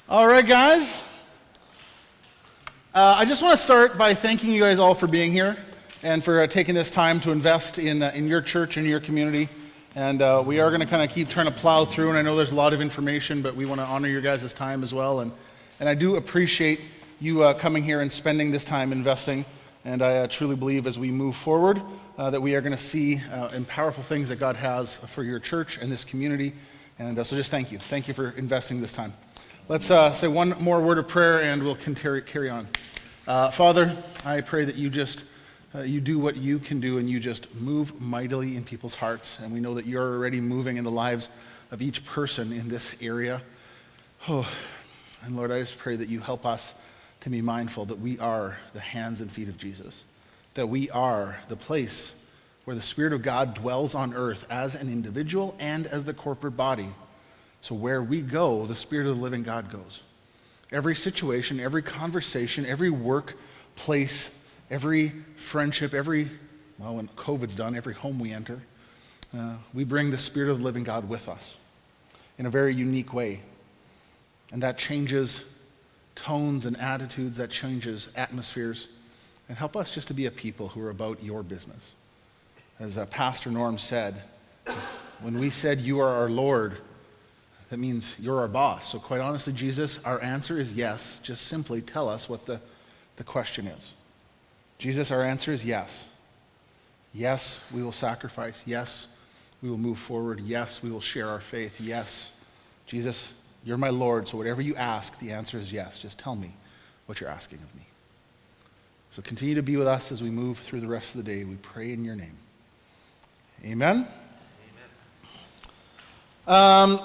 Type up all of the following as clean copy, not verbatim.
All right, guys. I just want to start by thanking you guys all for being here and for taking this time to invest in your church and your community. And we are going to kind of keep trying to plow through, and I know there's a lot of information, but we want to honor your guys' time as well. And I do appreciate you coming here and spending this time investing. And I truly believe as we move forward that we are going to see and powerful things that God has for your church and this community. And so just thank you. Thank you for investing this time. Let's say one more word of prayer and we'll carry on. Father, I pray that you just you do what you can do and you just move mightily in people's hearts. And we know that you're already moving in the lives of each person in this area. Oh, and Lord, I just pray that you help us to be mindful that we are the hands and feet of Jesus, that we are the place where the Spirit of God dwells on earth as an individual and as the corporate body. So where we go, the Spirit of the living God goes. Every situation, every conversation, every workplace, every friendship, when COVID's done, every home we enter, we bring the Spirit of the living God with us in a very unique way. And that changes tones and attitudes, that changes atmospheres, and help us just to be a people who are about your business. As Pastor Norm said, when we said you are our Lord, that means you're our boss. So quite honestly, Jesus, our answer is yes. Just simply tell us what the question is. Jesus, our answer is yes. Yes, we will sacrifice. Yes, we will move forward. Yes, we will share our faith. Yes, Jesus, you're my Lord, so whatever you ask, the answer is yes. Just tell me what you're asking of me. So continue to be with us as we move through the rest of the day. We pray in your name. Amen? Amen.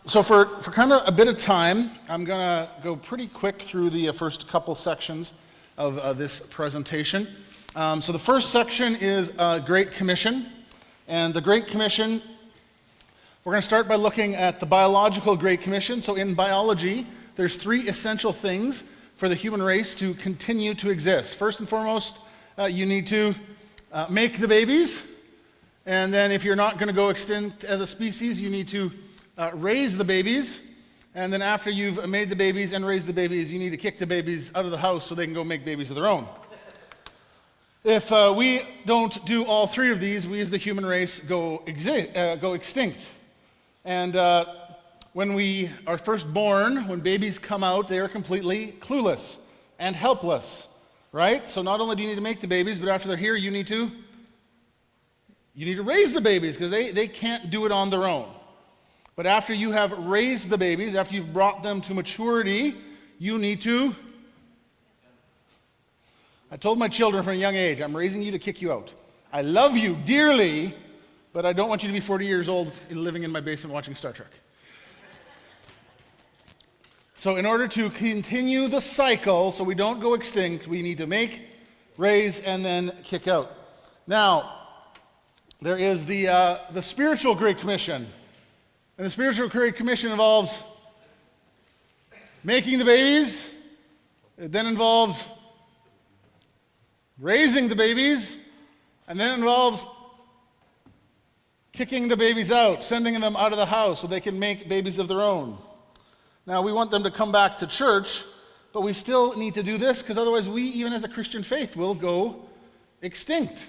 So for kind of a bit of time, I'm going to go pretty quick through the first couple sections of this presentation. So the first section is Great Commission. And the Great Commission, we're going to start by looking at the biological Great Commission. So in biology, there's three essential things for the human race to continue to exist. First and foremost, you need to make the babies. And then if you're not going to go extinct as a species, you need to raise the babies, and then after you've made the babies and raised the babies, you need to kick the babies out of the house so they can go make babies of their own. If we don't do all three of these, we as the human race go extinct. And when we are first born, when babies come out, they are completely clueless and helpless, right? So not only do you need to make the babies, but after they're here, you need to raise the babies because they can't do it on their own. But after you have raised the babies, after you've brought them to maturity, you need to... I told my children from a young age, I'm raising you to kick you out. I love you dearly, but I don't want you to be 40 years old and living in my basement watching Star Trek. So in order to continue the cycle, so we don't go extinct, we need to make, raise, and then kick out. Now, there is the spiritual Great Commission. And the spiritual Great Commission involves making the babies. It then involves raising the babies. And then it involves kicking the babies out, sending them out of the house so they can make babies of their own. Now, we want them to come back to church, but we still need to do this because otherwise we, even as a Christian faith, will go extinct.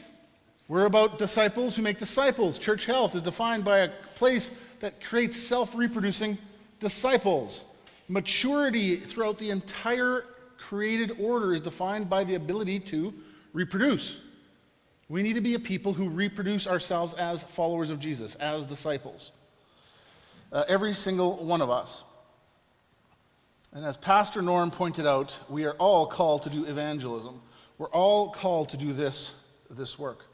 We're about disciples who make disciples. Church health is defined by a place that creates self-reproducing disciples. Maturity throughout the entire created order is defined by the ability to reproduce. We need to be a people who reproduce ourselves as followers of Jesus, as disciples. Every single one of us. And as Pastor Norm pointed out, we are all called to do evangelism. We're all called to do this work.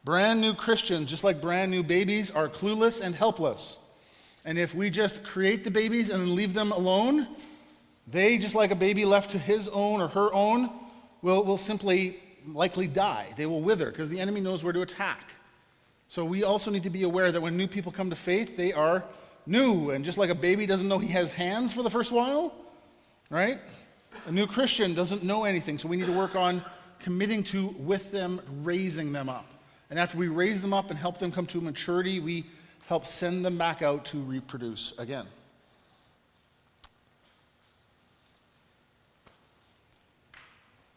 Brand new Christians, just like brand new babies, are clueless and helpless. And if we just create the babies and then leave them alone, they, just like a baby left to his own or her own, will simply likely die. They will wither because the enemy knows where to attack. So we also need to be aware that when new people come to faith, they are new. And just like a baby doesn't know he has hands for the first while, right? A new Christian doesn't know anything. So we need to work on committing to, with them, raising them up. And after we raise them up and help them come to maturity, we help send them back out to reproduce again.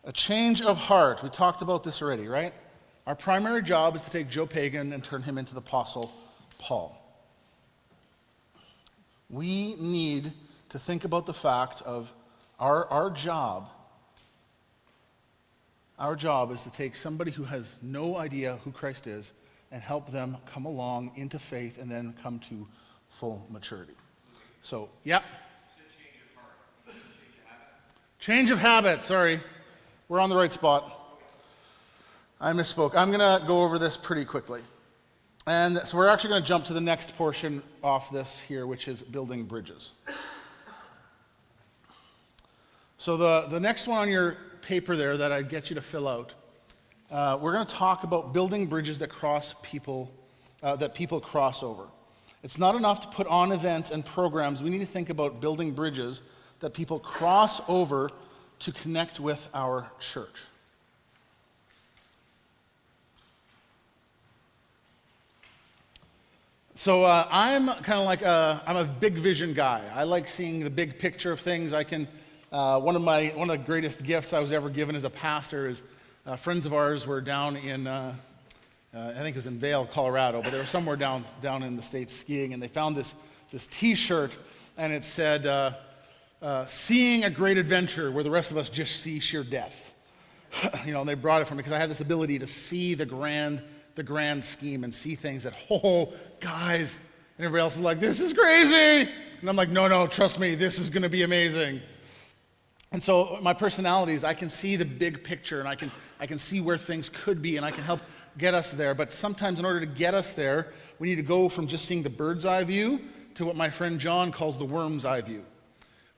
A change of heart. We talked about this already, right? Our primary job is to take Joe Pagan and turn him into the Apostle Paul. We need to think about the fact of our job. Our job is to take somebody who has no idea who Christ is and help them come along into faith and then come to full maturity. So, yeah. Change of habit, sorry. We're on the right spot. I misspoke. I'm going to go over this pretty quickly. And so we're actually going to jump to the next portion off this here, which is building bridges. So the next one on your paper there that I'd get you to fill out, we're going to talk about building bridges that that people cross over. It's not enough to put on events and programs. We need to think about building bridges that people cross over to connect with our church. So I'm kind of like I'm a big vision guy. I like seeing the big picture of things. I can one of the greatest gifts I was ever given as a pastor is friends of ours were down in I think it was in Vail, Colorado, but they were somewhere down in the States skiing, and they found this T-shirt, and it said, "Seeing a great adventure where the rest of us just see sheer death." And they brought it from me because I have this ability to see the grand scheme and see things that, guys, and everybody else is like, "This is crazy," and I'm like, "No, trust me, this is going to be amazing." And so my personality is I can see the big picture, and I can see where things could be, and I can help get us there. But sometimes in order to get us there, we need to go from just seeing the bird's eye view to what my friend John calls the worm's eye view.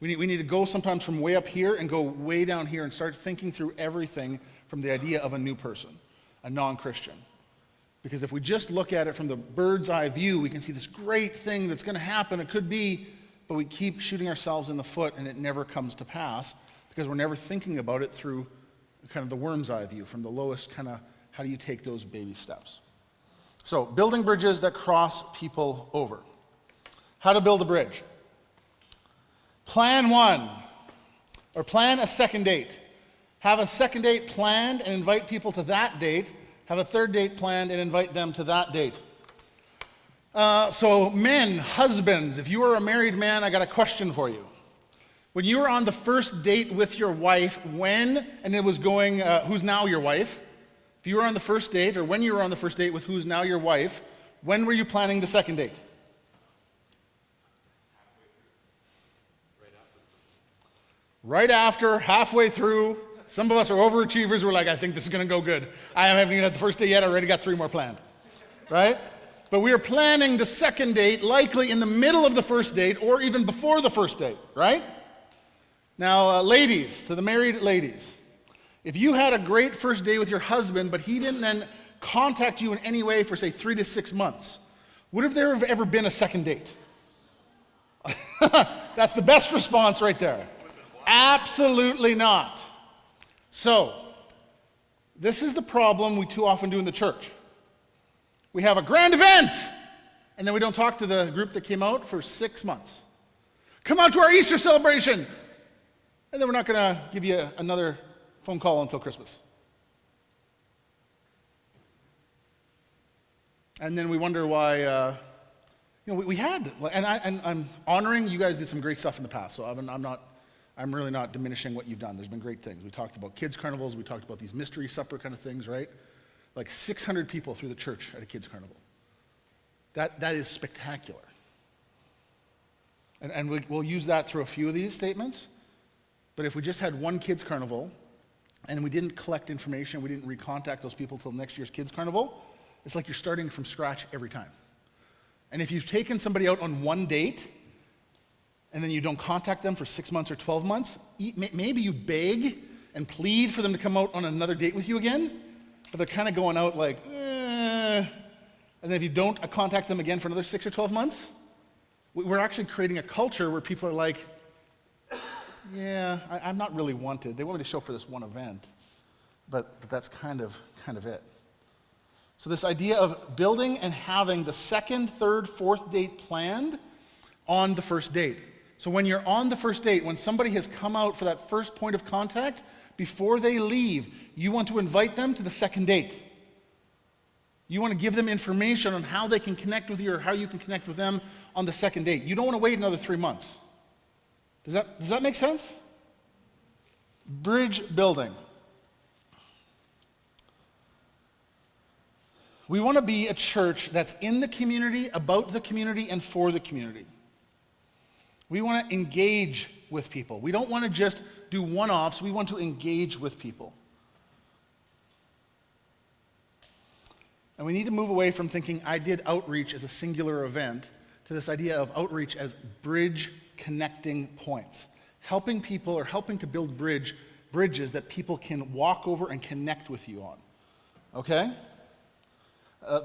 We need to go sometimes from way up here and go way down here and start thinking through everything from the idea of a new person, a non-Christian. Because if we just look at it from the bird's eye view, we can see this great thing that's going to happen, it could be, but we keep shooting ourselves in the foot and it never comes to pass because we're never thinking about it through kind of the worm's eye view, from the lowest kind of, how do you take those baby steps? So, building bridges that cross people over. How to build a bridge. Plan one, or plan a second date. Have a second date planned and invite people to that date. Have a third date planned and invite them to that date. So men, husbands, if you are a married man, I got a question for you. When you were on the first date with your wife, when, and it was going, who's now your wife? If you were on the first date, or when you were on the first date with who's now your wife, when were you planning the second date? Right after, halfway through. Some of us are overachievers. We're like, I think this is going to go good. I haven't even had the first date yet. I already got 3 more planned. Right? But we are planning the second date likely in the middle of the first date or even before the first date. Right? Now, ladies, to the married ladies, if you had a great first date with your husband, but he didn't then contact you in any way for, say, 3 to 6 months, would there have ever been a second date? That's the best response right there. Absolutely not. So, this is the problem we too often do in the church. We have a grand event, and then we don't talk to the group that came out for 6 months. Come out to our Easter celebration, and then we're not going to give you another phone call until Christmas. And then we wonder why, we had, and I'm honoring, you guys did some great stuff in the past, so I'm really not diminishing what you've done. There's been great things. We talked about kids' carnivals. We talked about these mystery supper kind of things, right? Like 600 people through the church at a kids' carnival. That is spectacular. And we'll use that through a few of these statements. But if we just had one kids' carnival and we didn't collect information, we didn't recontact those people till next year's kids' carnival, it's like you're starting from scratch every time. And if you've taken somebody out on one date and then you don't contact them for 6 months or 12 months, maybe you beg and plead for them to come out on another date with you again, but they're kind of going out like, And then if you don't contact them again for another 6 or 12 months, we're actually creating a culture where people are like, I'm not really wanted. They want me to show for this one event, but that's kind of it. So this idea of building and having the second, third, fourth date planned on the first date. So when you're on the first date, when somebody has come out for that first point of contact, Before they leave, you want to invite them to the second date. You want to give them information on how they can connect with you or how you can connect with them on the second date. You don't want to wait another 3 months. Does that make sense? Bridge building. We want to be a church that's in the community, about the community, and for the community. We want to engage with people. We don't want to just do one-offs. We want to engage with people. And we need to move away from thinking I did outreach as a singular event to this idea of outreach as bridge connecting points. Helping people or helping to build bridges that people can walk over and connect with you on. Okay?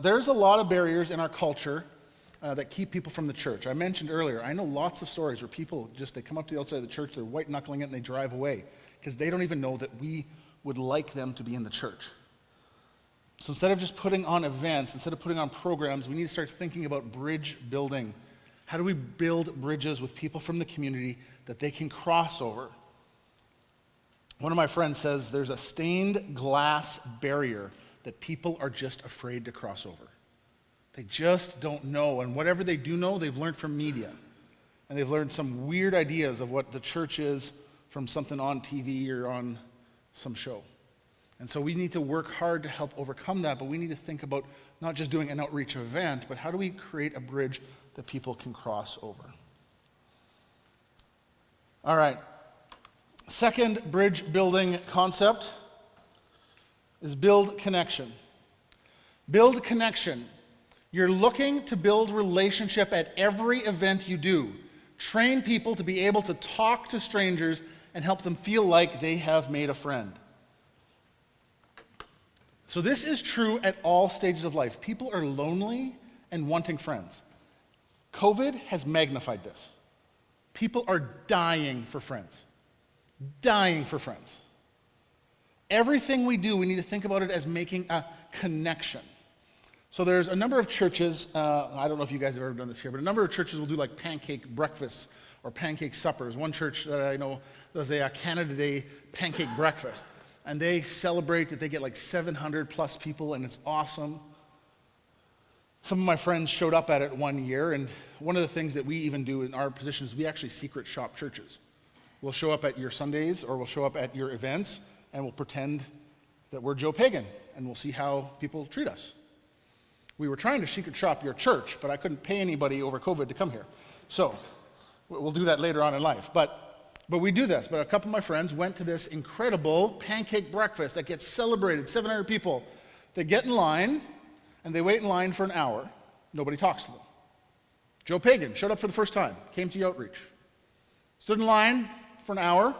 There's a lot of barriers in our culture that keep people from the church. I mentioned earlier, I know lots of stories where people they come up to the outside of the church, they're white-knuckling it, and they drive away because they don't even know that we would like them to be in the church. So instead of just putting on events, instead of putting on programs, we need to start thinking about bridge building. How do we build bridges with people from the community that they can cross over? One of my friends says there's a stained glass barrier that people are just afraid to cross over. They just don't know, and whatever they do know, they've learned from media. And they've learned some weird ideas of what the church is from something on TV or on some show. And so we need to work hard to help overcome that, but we need to think about not just doing an outreach event, but how do we create a bridge that people can cross over? All right. Second bridge building concept is build connection. Build connection. You're looking to build relationship at every event you do. Train people to be able to talk to strangers and help them feel like they have made a friend. So this is true at all stages of life. People are lonely and wanting friends. COVID has magnified this. People are dying for friends. Dying for friends. Everything we do, we need to think about it as making a connection. So there's a number of churches, I don't know if you guys have ever done this here, but a number of churches will do like pancake breakfasts or pancake suppers. One church that I know does a Canada Day pancake breakfast. And they celebrate that they get like 700 plus people, and it's awesome. Some of my friends showed up at it one year, and one of the things that we even do in our position is we actually secret shop churches. We'll show up at your Sundays or we'll show up at your events, and we'll pretend that we're Joe Pagan, and we'll see how people treat us. We were trying to secret shop your church, but I couldn't pay anybody over COVID to come here. So we'll do that later on in life. But we do this. But a couple of my friends went to this incredible pancake breakfast that gets celebrated, 700 people. They get in line, and they wait in line for an hour. Nobody talks to them. Joe Pagan showed up for the first time, came to your outreach. Stood in line for an hour,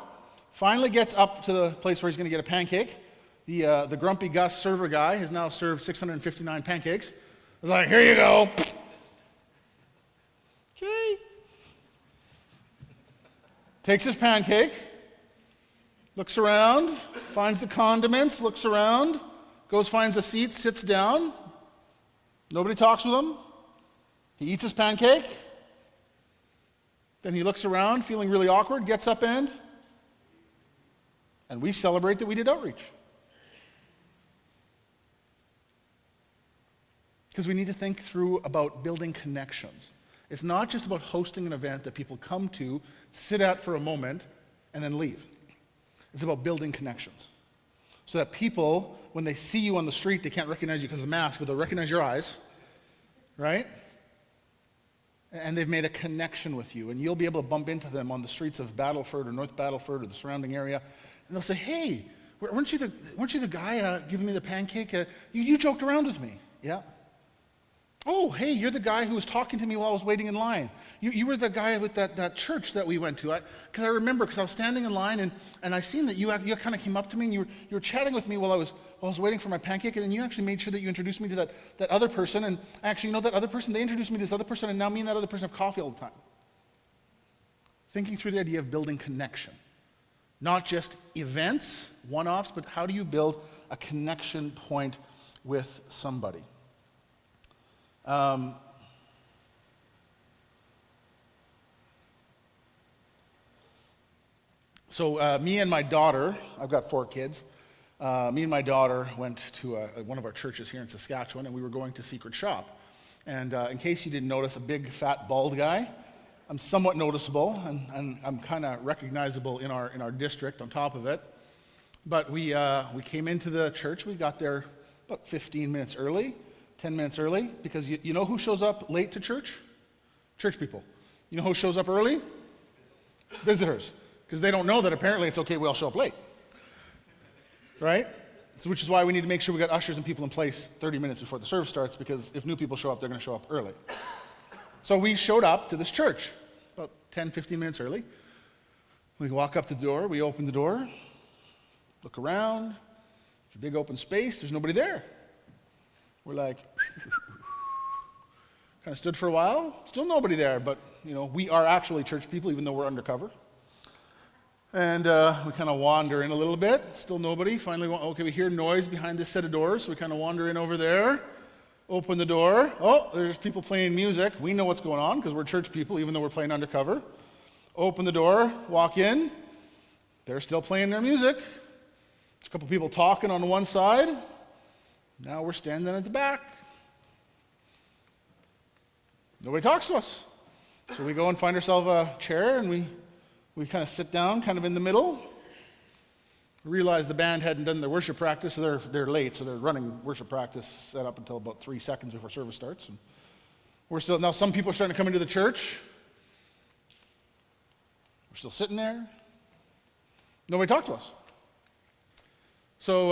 finally gets up to the place where he's going to get a pancake. The grumpy Gus server guy has now served 659 pancakes. He's like, here you go. Okay. Takes his pancake, looks around, finds the condiments, looks around, goes, finds a seat, sits down. Nobody talks with him. He eats his pancake. Then he looks around, feeling really awkward, gets up and we celebrate that we did outreach. Because we need to think through about building connections. It's not just about hosting an event that people come to, sit at for a moment, and then leave. It's about building connections. So that people, when they see you on the street, they can't recognize you because of the mask, but they'll recognize your eyes, right? And they've made a connection with you, and you'll be able to bump into them on the streets of Battleford or North Battleford or the surrounding area, and they'll say, hey, weren't you the guy giving me the pancake? You joked around with me. Yeah. Oh, hey, you're the guy who was talking to me while I was waiting in line. You were the guy with that church that we went to. Because I remember, because I was standing in line, and I seen that you kind of came up to me, and you were chatting with me while I was waiting for my pancake, and then you actually made sure that you introduced me to that other person, and actually, that other person, they introduced me to this other person, and now me and that other person have coffee all the time. Thinking through the idea of building connection. Not just events, one-offs, but how do you build a connection point with somebody? So me and my daughter, I've got 4 kids, me and my daughter went to one of our churches here in Saskatchewan, and we were going to Secret Shop. And in case you didn't notice, a big, fat, bald guy. I'm somewhat noticeable, and I'm kind of recognizable in our district on top of it. But we came into the church. We got there about 15 minutes early, 10 minutes early, because you know who shows up late to church? Church people. You know who shows up early? Visitors. Because they don't know that apparently it's okay we all show up late. Right? So, which is why we need to make sure we got ushers and people in place 30 minutes before the service starts, because if new people show up, they're going to show up early. So we showed up to this church about 10, 15 minutes early. We walk up to the door, we open the door, look around, it's a big open space, there's nobody there. We're like, kind of stood for a while, still nobody there, but we are actually church people even though we're undercover. And we kind of wander in a little bit, still nobody. Finally, okay, we hear noise behind this set of doors, so we kind of wander in over there, open the door. Oh, there's people playing music. We know what's going on because we're church people, even though we're playing undercover. Open the door, walk in. They're still playing their music. There's a couple people talking on one side. Now we're standing at the back. Nobody talks to us. So we go and find ourselves a chair, and we kind of sit down, kind of in the middle. We realize the band hadn't done their worship practice, so they're late, so they're running worship practice set up until about 3 seconds before service starts. And now some people are starting to come into the church. We're still sitting there. Nobody talked to us. So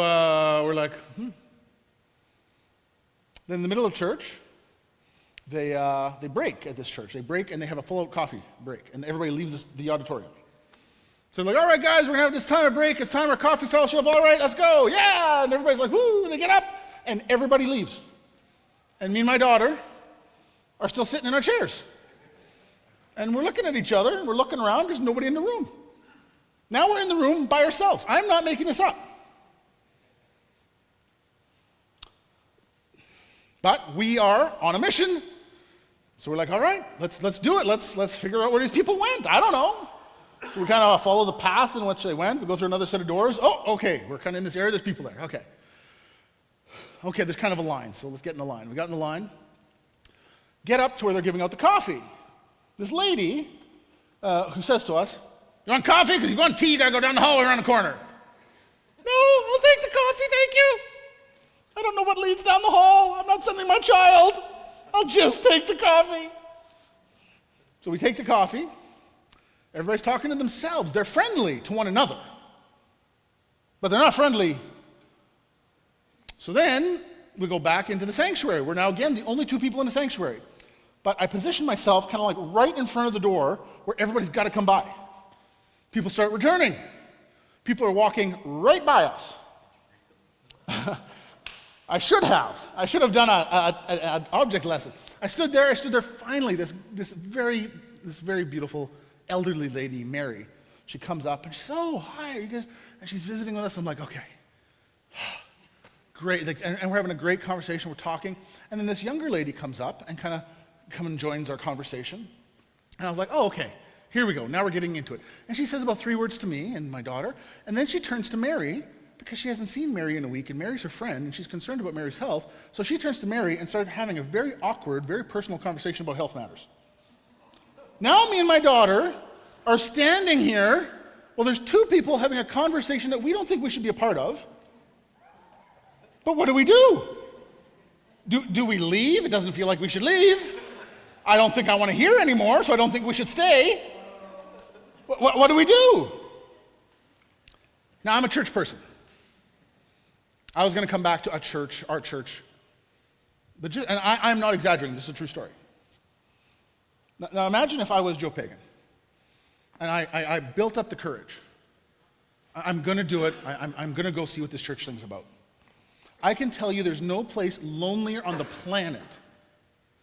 we're like, Then in the middle of church, they break at this church. They break and they have a full-out coffee break, and everybody leaves the auditorium. So they're like, all right, guys, we're going to have this time of break. It's time for coffee fellowship. All right, let's go. Yeah. And everybody's like, woo, and they get up, and everybody leaves. And me and my daughter are still sitting in our chairs. And we're looking at each other, and we're looking around. There's nobody in the room. Now we're in the room by ourselves. I'm not making this up. But we are on a mission. So we're like, all right, let's do it. Let's figure out where these people went. I don't know. So we kind of follow the path in which they went. We go through another set of doors. Oh, okay, we're kind of in this area. There's people there. Okay. Okay, there's kind of a line, so let's get in the line. We got in the line. Get up to where they're giving out the coffee. This lady who says to us, you want coffee? Because if you want tea, you got to go down the hallway around the corner. No, I'll take the coffee, thank you. I don't know what leads down the hall. I'm not sending my child. I'll just take the coffee. So we take the coffee. Everybody's talking to themselves. They're friendly to one another. But they're not friendly. So then we go back into the sanctuary. We're now, again, the only 2 people in the sanctuary. But I position myself kind of like right in front of the door where everybody's got to come by. People start returning. People are walking right by us. I should have done an object lesson. I stood there. Finally, this very beautiful elderly lady, Mary, she comes up and she says, oh, hi, are you guys? And she's visiting with us. I'm like, okay, great. And we're having a great conversation. We're talking. And then this younger lady comes up and kind of joins our conversation. And I was like, oh, okay, here we go. Now we're getting into it. And she says about 3 words to me and my daughter. And then she turns to Mary, because she hasn't seen Mary in a week, and Mary's her friend, and she's concerned about Mary's health. So she turns to Mary and started having a very awkward, very personal conversation about health matters. Now me and my daughter are standing here. Well, there's 2 people having a conversation that we don't think we should be a part of. But what do we do? Do we leave? It doesn't feel like we should leave. I don't think I want to hear anymore, so I don't think we should stay. What do we do? Now, I'm a church person. I was going to come back to our church. And I'm not exaggerating. This is a true story. Now imagine if I was Joe Pagan, and I built up the courage. I'm going to do it. I'm going to go see what this church thing's about. I can tell you there's no place lonelier on the planet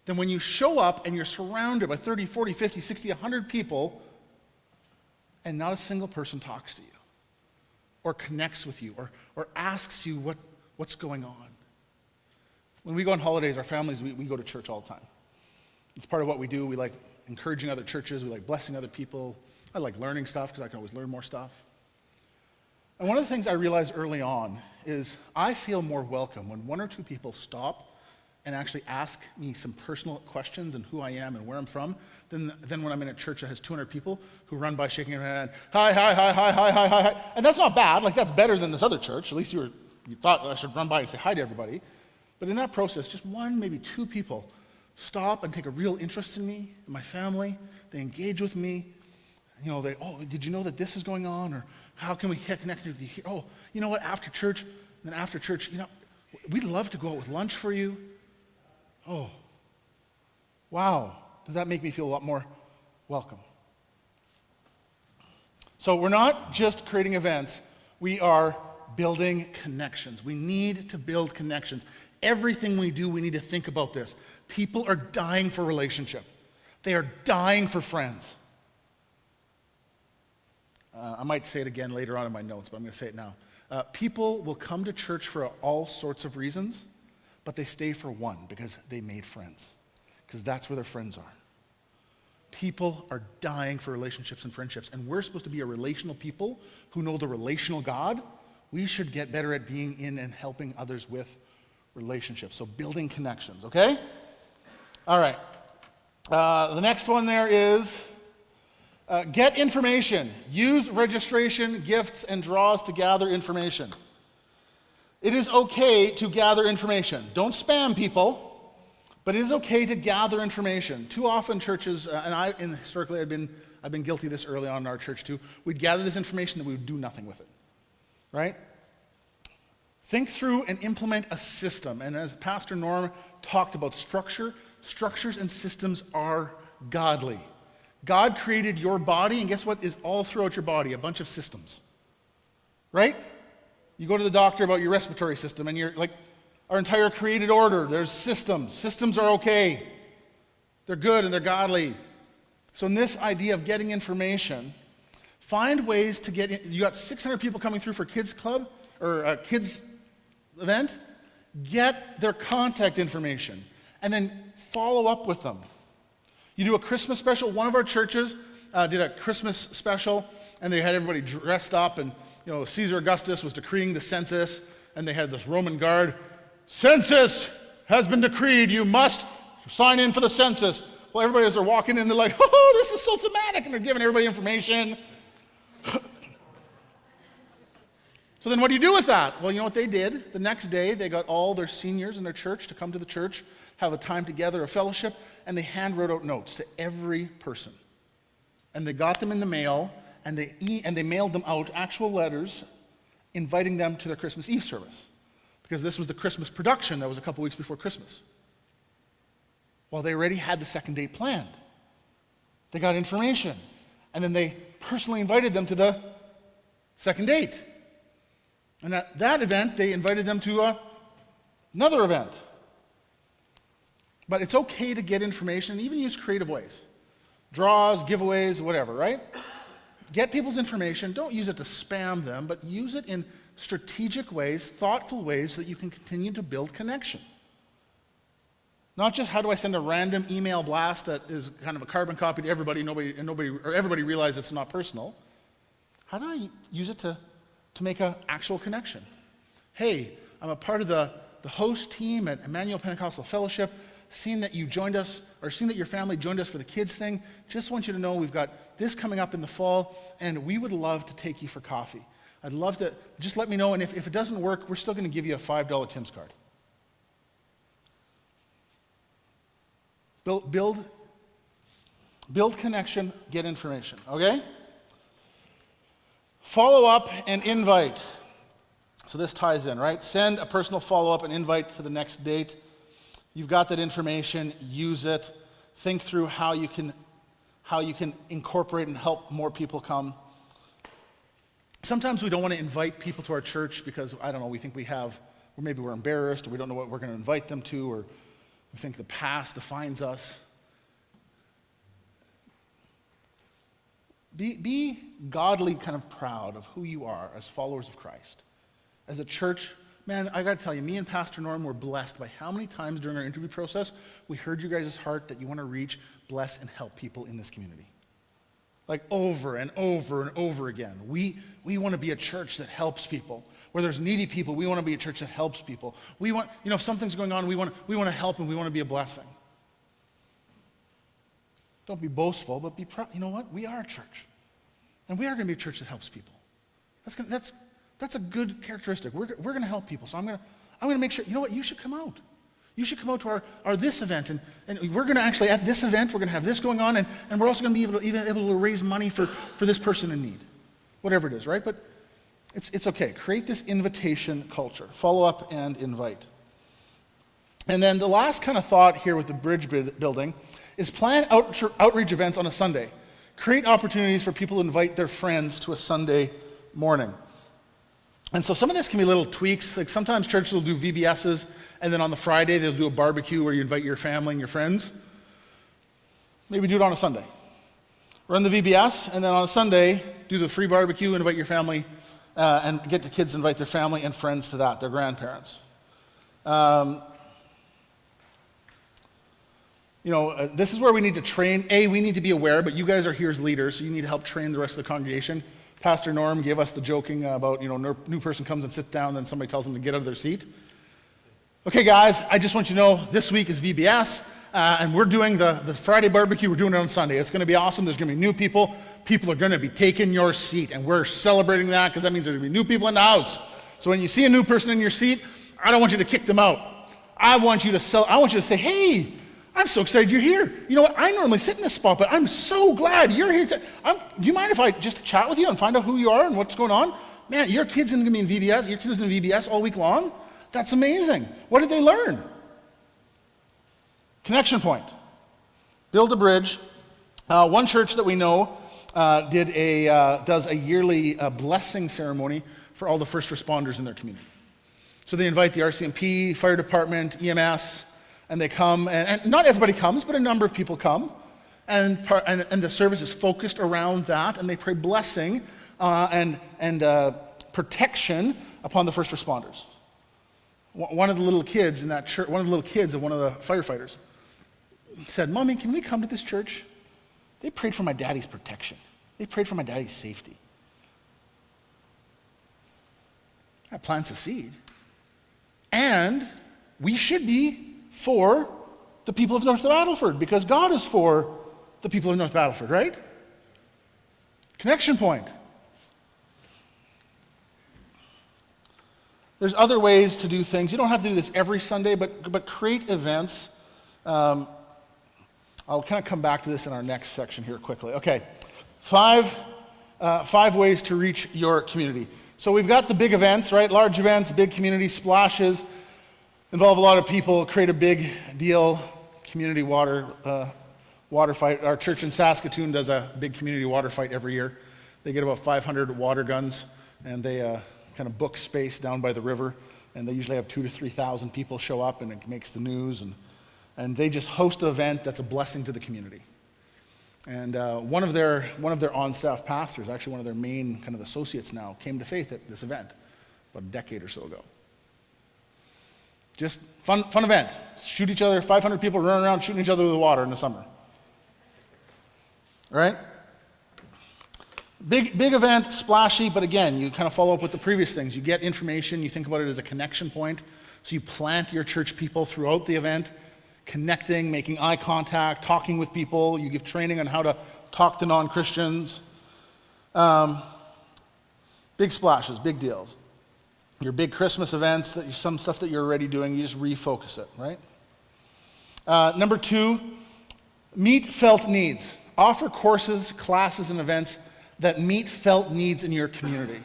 than when you show up and you're surrounded by 30, 40, 50, 60, 100 people, and not a single person talks to you, or connects with you, or asks you what's going on. When we go on holidays, our families, we go to church all the time. It's part of what we do. We like encouraging other churches. We like blessing other people. I like learning stuff because I can always learn more stuff. And one of the things I realized early on is I feel more welcome when one or two people stop and actually ask me some personal questions and who I am and where I'm from than when I'm in a church that has 200 people who run by shaking their hand, hi, hi, hi, hi, hi, hi, hi, hi. And that's not bad. Like, that's better than this other church. At least you thought I should run by and say hi to everybody. But in that process, just one, maybe two people stop and take a real interest in me and my family. They engage with me. You know, did you know that this is going on? Or how can we get connected with you here? Oh, you know what, after church, we'd love to go out with lunch for you. Oh, wow. Does that make me feel a lot more welcome? So we're not just creating events. We are building connections. We need to build connections. Everything we do, we need to think about this. People are dying for relationship. They are dying for friends. I might say it again later on in my notes, but I'm going to say it now. People will come to church for all sorts of reasons, but they stay for one because they made friends, because that's where their friends are. People are dying for relationships and friendships, and we're supposed to be a relational people who know the relational God. We should get better at being in and helping others with relationships, so building connections, okay? All right. The next one there is get information. Use registration, gifts, and draws to gather information. It is okay to gather information. Don't spam people, but it is okay to gather information. Too often churches, historically I've been guilty of this early on in our church too, we'd gather this information that we would do nothing with it, right? Think through and implement a system. And as Pastor Norm talked about structures and systems are godly. God created your body, and guess what is all throughout your body? A bunch of systems, right? You go to the doctor about your respiratory system, and you're like, our entire created order, there's systems. Systems are okay. They're good and they're godly. So in this idea of getting information, find ways to get in. You got 600 people coming through for kids club, or a kids event. Get their contact information, and then follow up with them. You do a Christmas special. One of our churches did a Christmas special, and they had everybody dressed up, and Caesar Augustus was decreeing the census, and they had this Roman guard. Census has been decreed. You must sign in for the census. Well, everybody as they're walking in, they're like, oh, this is so thematic, and they're giving everybody information. So then what do you do with that? Well, you know what they did? The next day, they got all their seniors in their church to come to the church, have a time together, a fellowship, and they hand wrote out notes to every person. And they got them in the mail, and they mailed them out actual letters inviting them to their Christmas Eve service, because this was the Christmas production that was a couple weeks before Christmas. Well, they already had the second date planned. They got information, and then they personally invited them to the second date. And at that event, they invited them to another event. But it's okay to get information and even use creative ways. Draws, giveaways, whatever, right? Get people's information. Don't use it to spam them, but use it in strategic ways, thoughtful ways, so that you can continue to build connection. Not just how do I send a random email blast that is kind of a carbon copy to everybody, everybody realizes it's not personal. How do I use it to make an actual connection? Hey, I'm a part of the host team at Emmanuel Pentecostal Fellowship. Seen that you joined us, or seen that your family joined us for the kids thing. Just want you to know we've got this coming up in the fall, and we would love to take you for coffee. I'd love to, just let me know, and if it doesn't work, we're still going to give you a $5 Tim's card. Build connection, get information, okay? Follow up and invite. So this ties in, right? Send a personal follow-up and invite to the next date. You've got that information, use it. Think through how you can incorporate and help more people come. Sometimes we don't want to invite people to our church because, I don't know, we think or maybe we're embarrassed, or we don't know what we're going to invite them to, or we think the past defines us. Be godly kind of proud of who you are as followers of Christ. As a church, man, I got to tell you, me and Pastor Norm were blessed by how many times during our interview process we heard you guys' heart that you want to reach, bless, and help people in this community. like over and over and over again. We want to be a church that helps people. Where there's needy people, we want to be a church that helps people. We want, if something's going on, we want to help and we want to be a blessing. Don't be boastful, but be proud. You know what? We are a church. And we are going to be a church that helps people. That's a good characteristic. We're going to help people. So I'm going to make sure, you know what? You should come out. You should come out to our this event. And we're going to actually, at this event, we're going to have this going on. And we're also going to be able to raise money for this person in need. Whatever it is, right? But it's okay. Create this invitation culture. Follow up and invite. And then the last kind of thought here with the bridge building is plan outreach events on a Sunday. Create opportunities for people to invite their friends to a Sunday morning. And so some of this can be little tweaks. Like sometimes churches will do VBSs, and then on the Friday they'll do a barbecue where you invite your family and your friends. Maybe do it on a Sunday. Run the VBS, and then on a Sunday, do the free barbecue, invite your family, and get the kids to invite their family and friends to that, their grandparents. This is where we need to train. We need to be aware, but you guys are here as leaders, so you need to help train the rest of the congregation. Pastor Norm gave us the joking about, new person comes and sits down, then somebody tells them to get out of their seat. Okay, guys, I just want you to know this week is VBS, and we're doing the Friday barbecue. We're doing it on Sunday. It's going to be awesome. There's going to be new people. People are going to be taking your seat, and we're celebrating that because that means there's going to be new people in the house. So when you see a new person in your seat, I don't want you to kick them out. I want you to say, hey, I'm so excited you're here. You know what? I normally sit in this spot, but I'm so glad you're here. Do you mind if I just chat with you and find out who you are and what's going on? Man, your kid's going to be in VBS. Your kid was in VBS all week long. That's amazing. What did they learn? Connection point. Build a bridge. One church that we know does a yearly blessing ceremony for all the first responders in their community. So they invite the RCMP, fire department, EMS, and they come, and not everybody comes, but a number of people come, and the service is focused around that, and they pray blessing and protection upon the first responders. One of the little kids in that church, one of the firefighters, said, "Mommy, can we come to this church? They prayed for my daddy's protection. They prayed for my daddy's safety." That plants a seed, and we should be for the people of North Battleford, because God is for the people of North Battleford, right? Connection point. There's other ways to do things. You don't have to do this every Sunday, but create events. I'll kind of come back to this in our next section here quickly. Okay, five ways to reach your community. So we've got the big events, right? Large events, big community splashes. Involve a lot of people, create a big deal, community water fight. Our church in Saskatoon does a big community water fight every year. They get about 500 water guns, and they kind of book space down by the river, and they usually have 2,000 to 3,000 people show up, and it makes the news, and they just host an event that's a blessing to the community. And one of their on-staff pastors, actually one of their main kind of associates now, came to faith at this event about a decade or so ago. Just fun event. Shoot each other, 500 people running around shooting each other with the water in the summer. All right? Big event, splashy, but again, you kind of follow up with the previous things. You get information, you think about it as a connection point, so you plant your church people throughout the event, connecting, making eye contact, talking with people. You give training on how to talk to non-Christians. Big splashes, big deals. Your big Christmas events, some stuff that you're already doing, you just refocus it, right? Number 2, meet felt needs. Offer courses, classes, and events that meet felt needs in your community.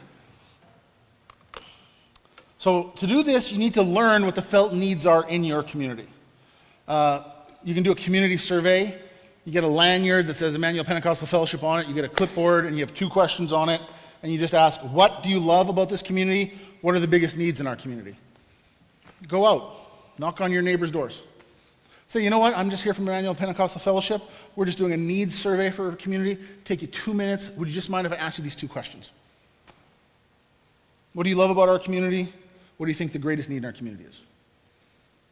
So to do this, you need to learn what the felt needs are in your community. You can do a community survey. You get a lanyard that says Emmanuel Pentecostal Fellowship on it. You get a clipboard, and you have 2 questions on it. And you just ask, what do you love about this community? What are the biggest needs in our community? Go out. Knock on your neighbor's doors. Say, you know what? I'm just here from Emmanuel Pentecostal Fellowship. We're just doing a needs survey for our community. Take you 2 minutes. Would you just mind if I ask you these 2 questions? What do you love about our community? What do you think the greatest need in our community is?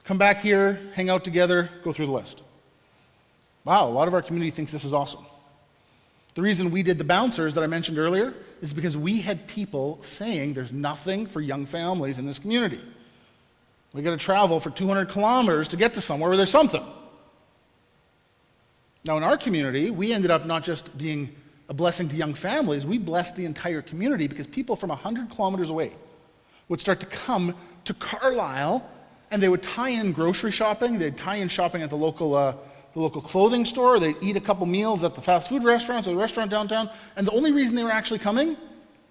Come back here, hang out together, go through the list. Wow, a lot of our community thinks this is awesome. The reason we did the bouncers that I mentioned earlier is because we had people saying there's nothing for young families in this community. We got to travel for 200 kilometers to get to somewhere where there's something. Now in our community, we ended up not just being a blessing to young families, we blessed the entire community because people from 100 kilometers away would start to come to Carlisle, and they would tie in grocery shopping, they'd tie in shopping at the local clothing store, they'd eat a couple meals at the fast food restaurants or the restaurant downtown, and the only reason they were actually coming is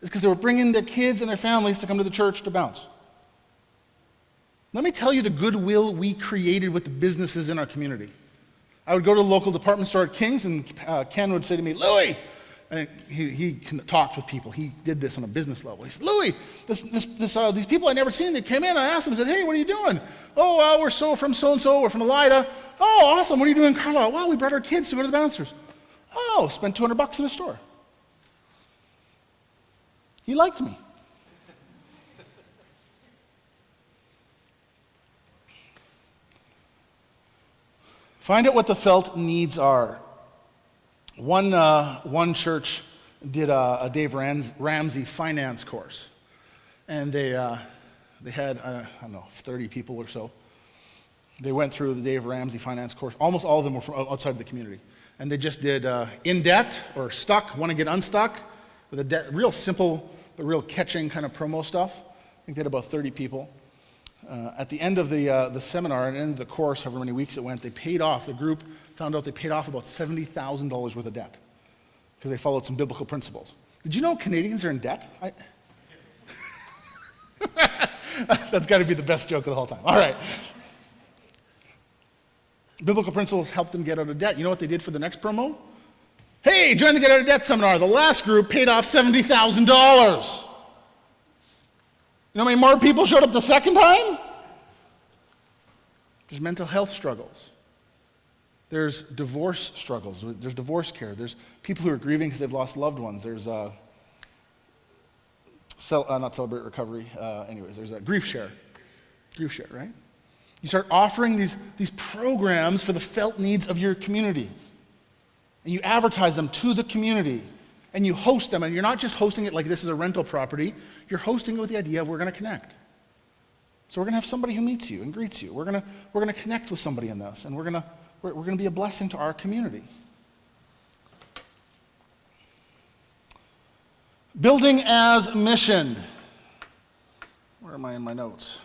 because they were bringing their kids and their families to come to the church to bounce. Let me tell you the goodwill we created with the businesses in our community. I would go to the local department store at King's, and Ken would say to me, "Louis," and he talked with people. He did this on a business level. He said, "Louis, these people I'd never seen, they came in, and I asked them, I said, 'Hey, what are you doing?' 'Oh, well, we're from so-and-so, we're from Elida.' 'Oh, awesome, what are you doing in Carlisle?' 'Well, we brought our kids to go to the bouncers.' 'Oh, spent $200 in a store.'" He liked me. Find out what the felt needs are. One church did a Dave Ramsey finance course, and they had, 30 people or so. They went through the Dave Ramsey finance course. Almost all of them were from outside of the community. And they just did in debt or stuck, want to get unstuck, with real simple but real catching kind of promo stuff. I think they had about 30 people. At the end of the seminar and end of the course, however many weeks it went, the group found out they paid off about $70,000 worth of debt because they followed some biblical principles. Did you know Canadians are in debt? That's got to be the best joke of the whole time. All right. Biblical principles helped them get out of debt. You know what they did for the next promo? Hey, join the Get Out of Debt seminar. The last group paid off $70,000. You know how many more people showed up the second time? There's mental health struggles. There's divorce struggles. There's divorce care. There's people who are grieving because they've lost loved ones. There's not Celebrate Recovery. There's a grief share. Grief share, right? You start offering these programs for the felt needs of your community. And you advertise them to the community. And you host them, and you're not just hosting it like this is a rental property, you're hosting it with the idea of we're going to connect. So we're going to have somebody who meets you and greets you. We're going to connect with somebody in this, and we're going to be a blessing to our community. Building as mission. Where am I in my notes?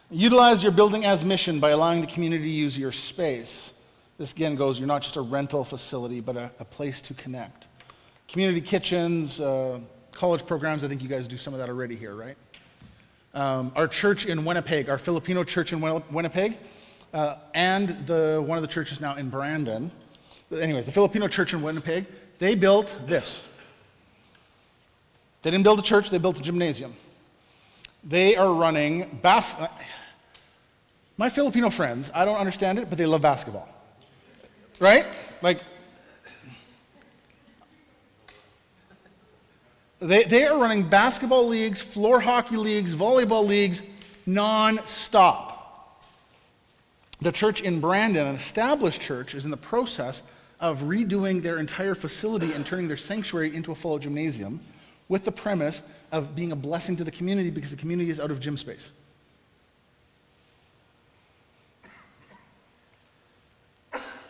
Utilize your building as mission by allowing the community to use your space. This again goes, you're not just a rental facility, but a place to connect. Community kitchens, college programs, I think you guys do some of that already here, right? Our church in Winnipeg, our Filipino church in Winnipeg, and one of the churches now in Brandon. Anyways, the Filipino church in Winnipeg, they built this. They didn't build a church, they built a gymnasium. They are running my Filipino friends, I don't understand it, but they love basketball. Right? Like, They are running basketball leagues, floor hockey leagues, volleyball leagues, non-stop. The church in Brandon, an established church, is in the process of redoing their entire facility and turning their sanctuary into a full gymnasium with the premise of being a blessing to the community because the community is out of gym space.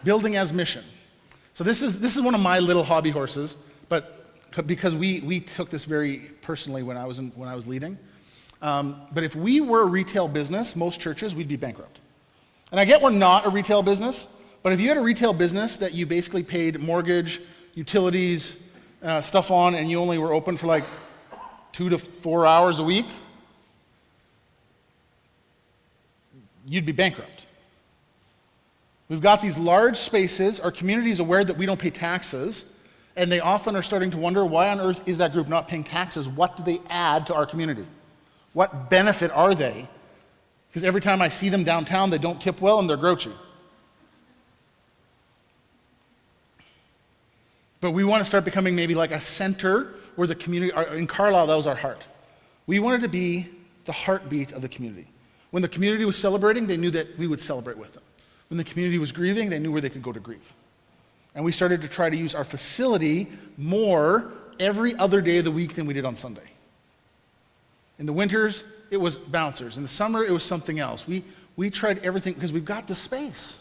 Building as mission. So this is one of my little hobby horses, but because we took this very personally when I was leading. But if we were a retail business, most churches, we'd be bankrupt. And I get we're not a retail business, but if you had a retail business that you basically paid mortgage, utilities, stuff on, and you only were open for like 2 to 4 hours a week, you'd be bankrupt. We've got these large spaces. Our community is aware that we don't pay taxes, and they often are starting to wonder, why on earth is that group not paying taxes? What do they add to our community? What benefit are they? Because every time I see them downtown, they don't tip well and they're grouchy. But we want to start becoming maybe like a center where the community, in Carlisle, that was our heart. We wanted to be the heartbeat of the community. When the community was celebrating, they knew that we would celebrate with them. When the community was grieving, they knew where they could go to grieve. And we started to try to use our facility more every other day of the week than we did on Sunday. In the winters, it was bouncers. In the summer, it was something else. We tried everything because we've got the space.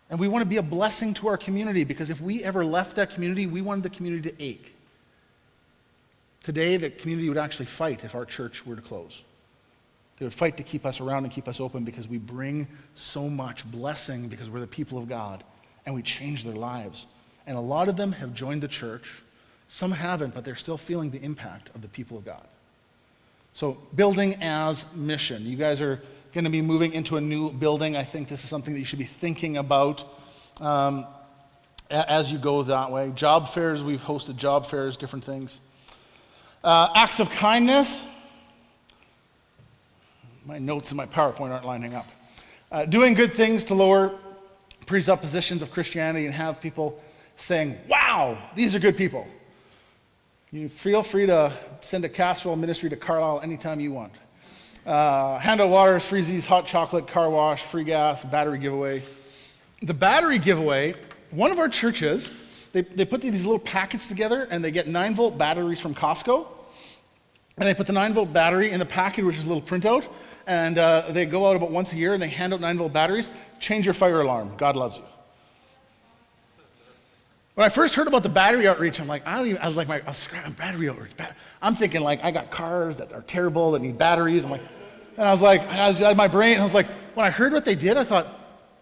And we want to be a blessing to our community, because if we ever left that community, we wanted the community to ache. Today, the community would actually fight if our church were to close. They would fight to keep us around and keep us open, because we bring so much blessing because we're the people of God and we change their lives. And a lot of them have joined the church. Some haven't, but they're still feeling the impact of the people of God. So, building as mission. You guys are going to be moving into a new building. I think this is something that you should be thinking about as you go that way. Job fairs, we've hosted job fairs, different things. Acts of kindness. My notes in my PowerPoint aren't lining up. Doing good things to lower presuppositions of Christianity and have people saying, wow, these are good people. You feel free to send a casserole ministry to Carlisle anytime you want. Hand out waters, freezies, hot chocolate, car wash, free gas, battery giveaway. The battery giveaway, one of our churches, they put these little packets together and they get 9-volt batteries from Costco. And they put the 9-volt battery in the packet, which is a little printout. And they go out about once a year and they hand out 9-volt batteries. Change your fire alarm. God loves you. When I first heard about the battery outreach, I'm like, battery outreach. I'm thinking like, I got cars that are terrible, that need batteries. I had my brain, I was like, when I heard what they did, I thought,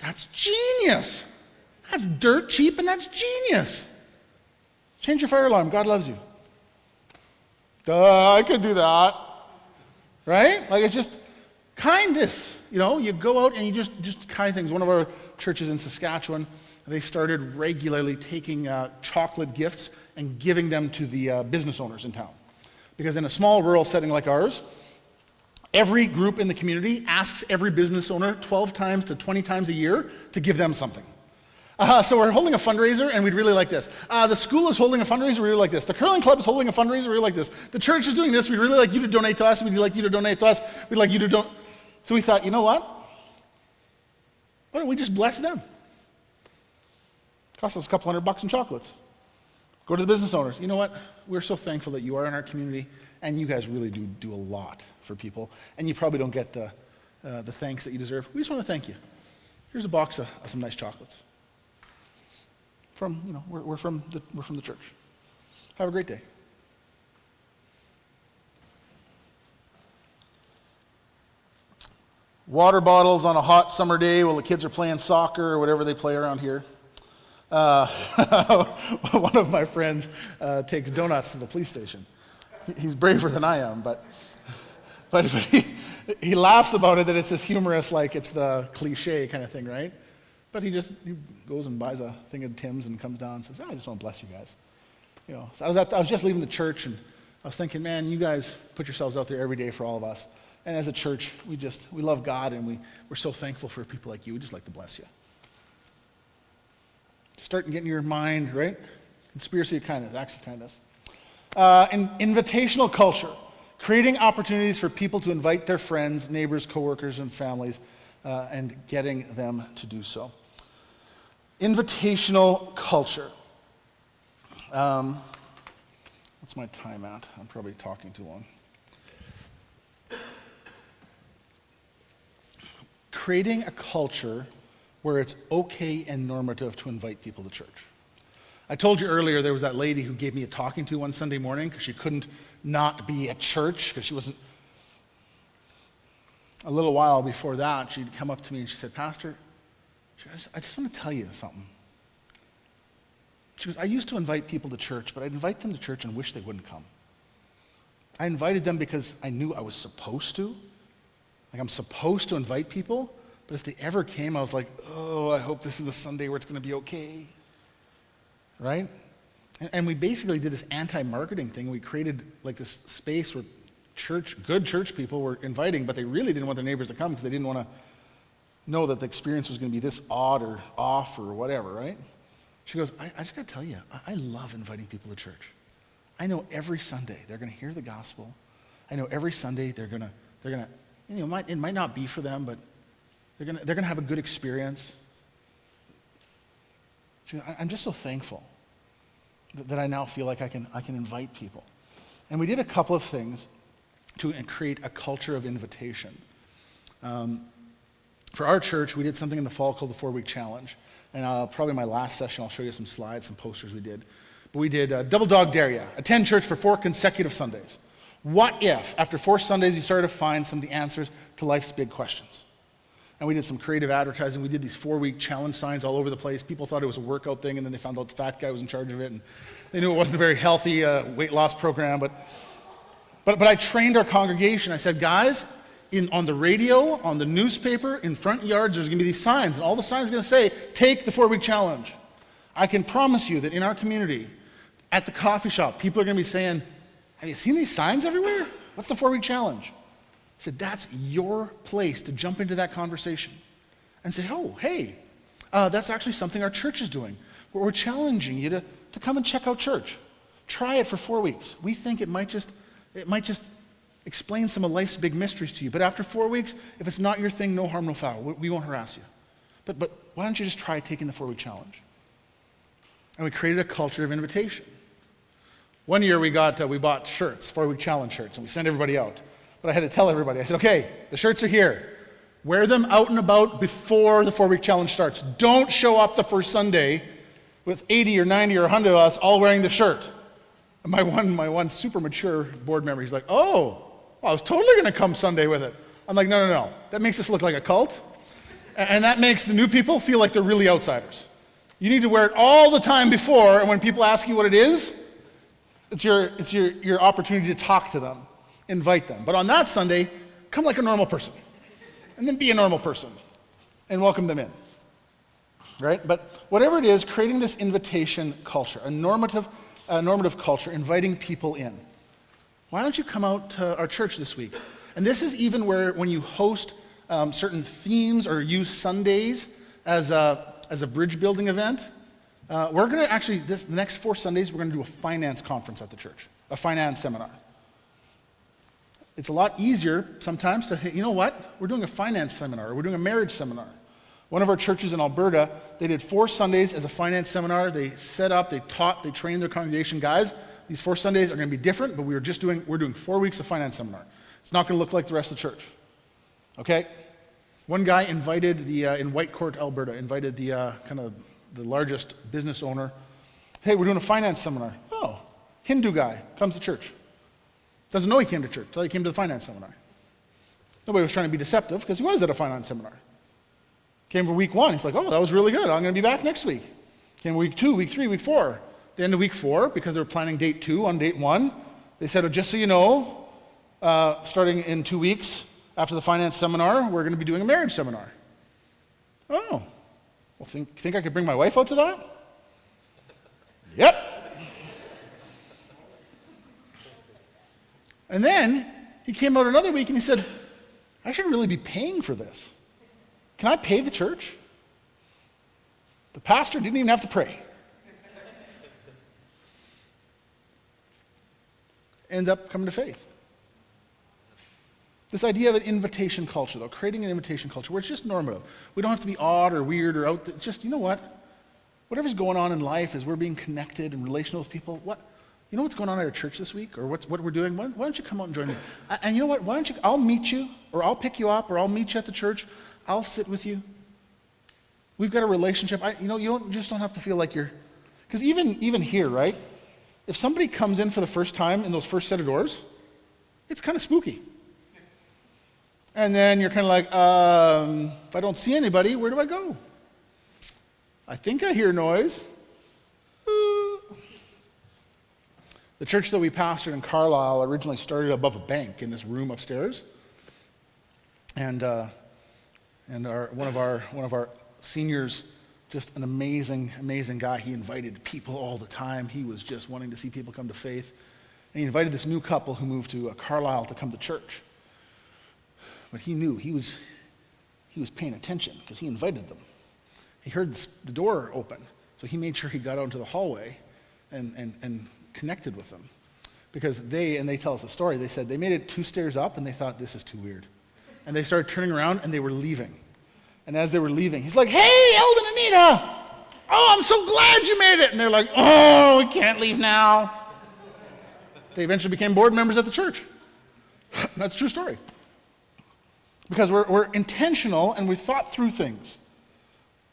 that's genius. That's dirt cheap and that's genius. Change your fire alarm. God loves you. Duh, I could do that. Right? Like, it's just kindness. You know, you go out and you just kind things. One of our churches in Saskatchewan, they started regularly taking chocolate gifts and giving them to the business owners in town. Because in a small rural setting like ours, every group in the community asks every business owner 12 times to 20 times a year to give them something. So we're holding a fundraiser, and we'd really like this. The school is holding a fundraiser, we really like this. The curling club is holding a fundraiser, we really like this. The church is doing this, we'd really like you to donate to us, we'd like you to donate to us, we'd like you to donate. So we thought, you know what? Why don't we just bless them? Cost us a couple $100 in chocolates. Go to the business owners. You know what? We're so thankful that you are in our community, and you guys really do a lot for people, and you probably don't get the thanks that you deserve. We just want to thank you. Here's a box of some nice chocolates. We're from the church. Have a great day. Water bottles on a hot summer day while the kids are playing soccer or whatever they play around here. One of my friends takes donuts to the police station. He's braver than I am, but he laughs about it, that it's this humorous, like it's the cliche kind of thing, right? But he goes and buys a thing of Tim's and comes down and says, I just want to bless you guys. You know, so I was just leaving the church, and I was thinking, man, you guys put yourselves out there every day for all of us. And as a church, we love God, and we're so thankful for people like you. We just like to bless you. Start getting your mind, right? Conspiracy of kindness, acts of kindness. Invitational culture. Creating opportunities for people to invite their friends, neighbors, coworkers, and families, and getting them to do so. Invitational culture. What's my time at? I'm probably talking too long. Creating a culture where it's okay and normative to invite people to church. I told you earlier there was that lady who gave me a talking to one Sunday morning because she couldn't not be at church because she wasn't. A little while before that, she'd come up to me and she said, Pastor, I just want to tell you something. She goes, I used to invite people to church, but I'd invite them to church and wish they wouldn't come. I invited them because I knew I was supposed to. Like, I'm supposed to invite people, but if they ever came, I was like, oh, I hope this is the Sunday where it's going to be okay. Right? And we basically did this anti-marketing thing. We created like this space where good church people were inviting, but they really didn't want their neighbors to come because they didn't want to know that the experience was going to be this odd or off or whatever, right? She goes, I just got to tell you, I love inviting people to church. I know every Sunday they're going to hear the gospel. I know every Sunday they're going to, it might not be for them, but they're going to have a good experience. She goes, I'm just so thankful that I now feel like I can invite people. And we did a couple of things to create a culture of invitation. For our church, we did something in the fall called the 4-week challenge. And probably my last session, I'll show you some slides, some posters we did. But we did Double Dog Dare Ya, attend church for 4 consecutive Sundays. What if, after 4 Sundays, you started to find some of the answers to life's big questions? And we did some creative advertising. We did these 4-week challenge signs all over the place. People thought it was a workout thing, and then they found out the fat guy was in charge of it, and they knew it wasn't a very healthy weight loss program. But I trained our congregation. I said, guys, on the radio, on the newspaper, in front yards, there's going to be these signs, and all the signs are going to say, take the 4-week challenge. I can promise you that in our community, at the coffee shop, people are going to be saying, have you seen these signs everywhere? What's the 4-week challenge? I said, that's your place to jump into that conversation and say, oh, hey, that's actually something our church is doing. We're challenging you to come and check out church. Try it for 4 weeks. We think it might just explain some of life's big mysteries to you. But after 4 weeks, if it's not your thing, no harm, no foul. We won't harass you. But why don't you just try taking the 4-week challenge? And we created a culture of invitation. One year we bought shirts, 4-week challenge shirts, and we sent everybody out. But I had to tell everybody, I said, okay, the shirts are here. Wear them out and about before the 4-week challenge starts. Don't show up the first Sunday with 80 or 90 or 100 of us all wearing the shirt. And my one super mature board member, he's like, oh, well, I was totally going to come Sunday with it. I'm like, no. That makes us look like a cult. And that makes the new people feel like they're really outsiders. You need to wear it all the time before, and when people ask you what it is, it's your opportunity to talk to them, invite them. But on that Sunday, come like a normal person. And then be a normal person. And welcome them in. Right? But whatever it is, creating this invitation culture, a normative culture, inviting people in. Why don't you come out to our church this week? And this is even when you host certain themes or use Sundays as a bridge building event. We're going to actually, the next 4 Sundays, we're going to do a finance conference at the church, a finance seminar. It's a lot easier sometimes to, you know what, we're doing a finance seminar, or we're doing a marriage seminar. One of our churches in Alberta, they did 4 Sundays as a finance seminar. They set up, they taught, they trained their congregation. Guys, these 4 Sundays are going to be different, but we're doing 4 weeks of finance seminar. It's not going to look like the rest of the church. Okay? One guy invited in Whitecourt, Alberta, the largest business owner. Hey, we're doing a finance seminar. Oh, Hindu guy comes to church. Doesn't know he came to church until he came to the finance seminar. Nobody was trying to be deceptive because he was at a finance seminar. Came for week 1. He's like, oh, that was really good. I'm going to be back next week. Came week 2, week 3, week 4. The end of week 4, because they were planning date 2 on date 1, they said, oh, just so you know, starting in 2 weeks after the finance seminar, we're going to be doing a marriage seminar. Oh, well, think I could bring my wife out to that? Yep. And then he came out another week and he said, I should really be paying for this. Can I pay the church? The pastor didn't even have to pray. End up coming to faith. This idea of an invitation culture, though, creating an invitation culture where it's just normative. We don't have to be odd or weird or out there. Just, you know what? Whatever's going on in life as we're being connected and relational with people, you know what's going on at our church this week, or what we're doing? Why don't you come out and join me? And you know what? I'll meet you, or I'll pick you up, or I'll meet you at the church. I'll sit with you. We've got a relationship. You just don't have to feel like you're, because even here, right? If somebody comes in for the first time in those first set of doors, it's kind of spooky. And then you're kind of like, if I don't see anybody, where do I go? I think I hear noise. The church that we pastored in Carlisle originally started above a bank in this room upstairs. And one of our seniors, just an amazing guy. He invited people all the time. He was just wanting to see people come to faith. And he invited this new couple who moved to Carlisle to come to church. But he knew he was paying attention because he invited them. He heard the door open, so he made sure he got out into the hallway and connected with them. Because they tell us a story, they said they made it 2 stairs up and they thought, this is too weird. And they started turning around and they were leaving. And as they were leaving, he's like, hey, Eldon, Anita, oh, I'm so glad you made it. And they're like, oh, we can't leave now. They eventually became board members at the church. That's a true story. Because we're intentional and we thought through things,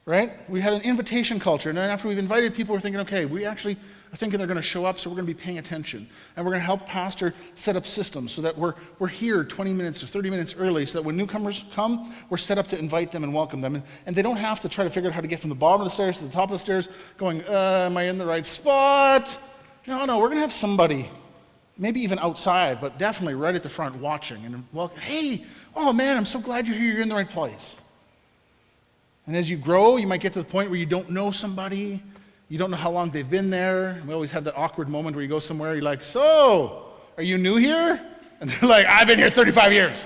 right? We had an invitation culture, and then after we've invited people, we're thinking, okay, we actually are thinking they're going to show up, so we're going to be paying attention. And we're going to help pastor set up systems so that we're here 20 minutes or 30 minutes early, so that when newcomers come, we're set up to invite them and welcome them. And they don't have to try to figure out how to get from the bottom of the stairs to the top of the stairs going, am I in the right spot? No, we're going to have somebody, maybe even outside, but definitely right at the front watching and welcome. Hey, oh man, I'm so glad you're here, you're in the right place. And as you grow, you might get to the point where you don't know somebody, you don't know how long they've been there. And we always have that awkward moment where you go somewhere, you're like, so, are you new here? And they're like, I've been here 35 years.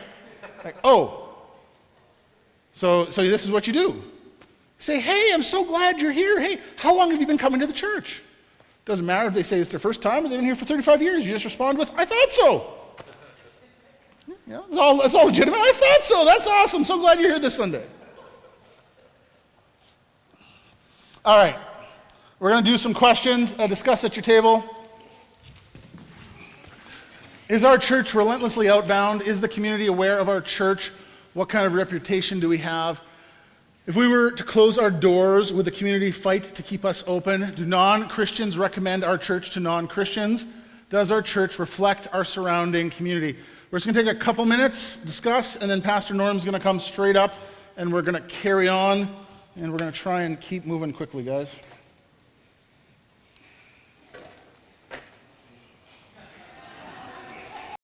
Like, oh. So this is what you do. Say, hey, I'm so glad you're here. Hey, how long have you been coming to the church? Doesn't matter if they say it's their first time or they've been here for 35 years. You just respond with, I thought so. Yeah, it's all legitimate. I thought so. That's awesome. So glad you're here this Sunday. All right. We're going to do some questions, discuss at your table. Is our church relentlessly outbound? Is the community aware of our church? What kind of reputation do we have? If we were to close our doors, would the community fight to keep us open? Do non-Christians recommend our church to non-Christians? Does our church reflect our surrounding community? We're just going to take a couple minutes, discuss, and then Pastor Norm's going to come straight up, and we're going to carry on, and we're going to try and keep moving quickly, guys.